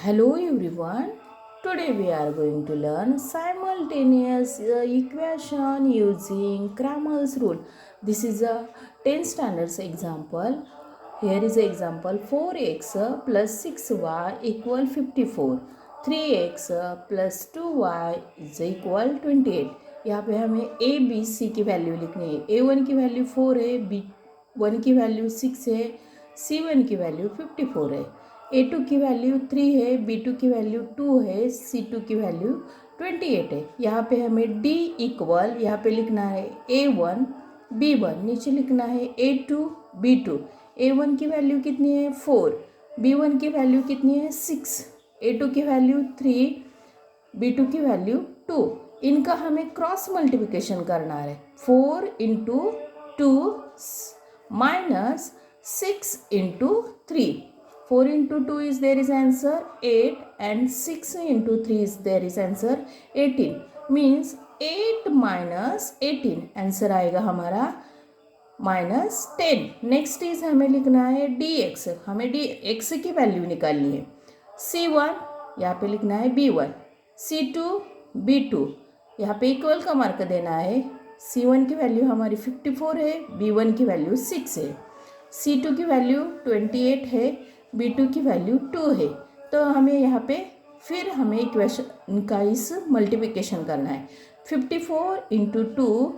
Hello everyone. Today we are going to learn simultaneous equation using Cramer's rule. This is a 10th standards example. Here is example 4x plus 6y equal 54. 3x plus 2y is equal 28. यहाँ पे हमें a b c की value लिखनी है. a1 की value 4 है, b1 की value 6 है, c1 की वैल्यू 54 है. a2 की वैल्यू 3 है, b2 की वैल्यू 2 है, c2 की वैल्यू 28 है. यहाँ पे हमें d इक्वल यहाँ पे लिखना है a1 b1, नीचे लिखना है a2 b2. a1 की वैल्यू कितनी है 4, b1 की वैल्यू कितनी है 6, a2 की वैल्यू 3, b2 की वैल्यू 2. इनका हमें क्रॉस मल्टीप्लिकेशन करना है. 4 into 2 minus 6 into 3. 4 into 2 is there is answer 8 and 6 into 3 is there is answer 18. Means 8 minus 18 answer आएगा हमारा -10. नेक्स्ट इज हमें लिखना है dx. हमें dx की वैल्यू निकालनी है. c1 यहाँ पे लिखना है b1, c2 b2. यहाँ पे इक्वल का मार्क देना है. c1 की वैल्यू हमारी 54 है, b1 की वैल्यू 6 है, c2 की वैल्यू 28 है, b2 की वैल्यू 2 है. तो हमें यहाँ पे फिर हमें इक्वेशन का इस मल्टीप्लिकेशन करना है. 54 into 2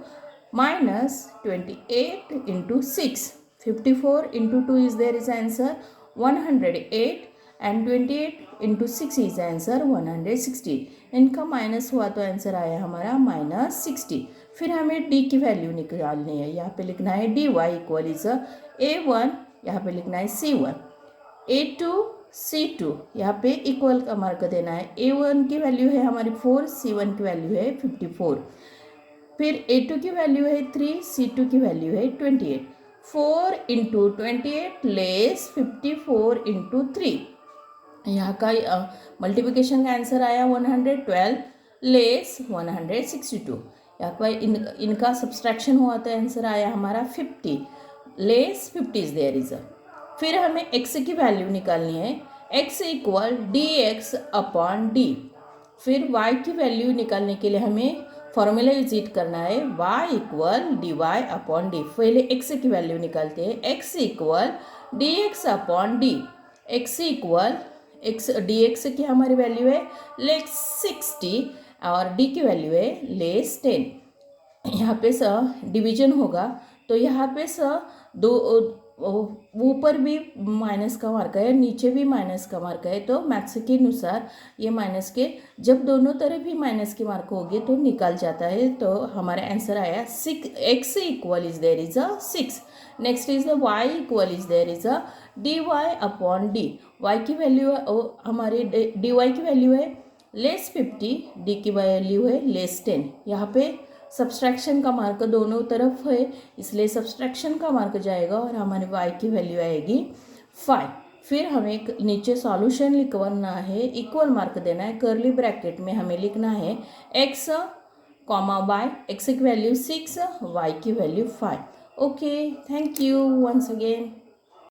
minus 28 into 6. 54 into 2 is there is answer 108 and 28 into 6 is answer 160. इनका माइनस हुआ तो आंसर आया हमारा -60. फिर हमें d की वैल्यू निकालनी है. यहाँ पे लिखना है dy इक्वल इज a1, यहाँ पे लिखना है c1, a2 c2. यहाँ पे इक्वल का मार्क देना है. a1 की वैल्यू है हमारी 4, c1 की वैल्यू है 54. फिर a2 की वैल्यू है 3, c2 की वैल्यू है 28. 4 इंटू 28 लेस 54 इंटू 3. यहाँ का मल्टीप्लिकेशन का आंसर आया 112 लेस 162. यहाँ पर इनका सब्सट्रैक्शन हुआ तो आंसर आया हमारा 50 लेस 50 इज देयर इज. फिर हमें x की वैल्यू निकालनी है. x equal dx upon d. फिर y की वैल्यू निकालने के लिए हमें फॉर्मूला यूज करना है y equal dy upon d. पहले x की वैल्यू निकालते हैं. x equal dx upon d. x equal dx की हमारी वैल्यू है लेस 60 और d की वैल्यू है लेस 10. यहाँ पे डिवीजन होगा तो यहाँ पे दो ऊपर भी माइनस का मार्क है, नीचे भी माइनस का मार्क है. तो मैथ्स के अनुसार ये माइनस के जब दोनों तरफ भी माइनस के मार्क होंगे तो निकल जाता है. तो हमारा आंसर आया 6. x equal is there is 6. Next is y equal is there is dy upon d. y की वैल्यू हमारी dy की वैल्यू है लेस 50, d की वैल्यू है लेस 10. यहाँ पे सब्सट्रैक्शन का मार्क दोनों तरफ है इसलिए सब्सट्रैक्शन का मार्क जाएगा और हमारे y की वैल्यू आएगी 5. फिर हमें नीचे सॉल्यूशन लिखवाना है, इक्वल मार्क देना है. कर्ली ब्रैकेट में हमें लिखना है x कॉमा y. x की वैल्यू 6, y की value 5. Okay, thank you once again.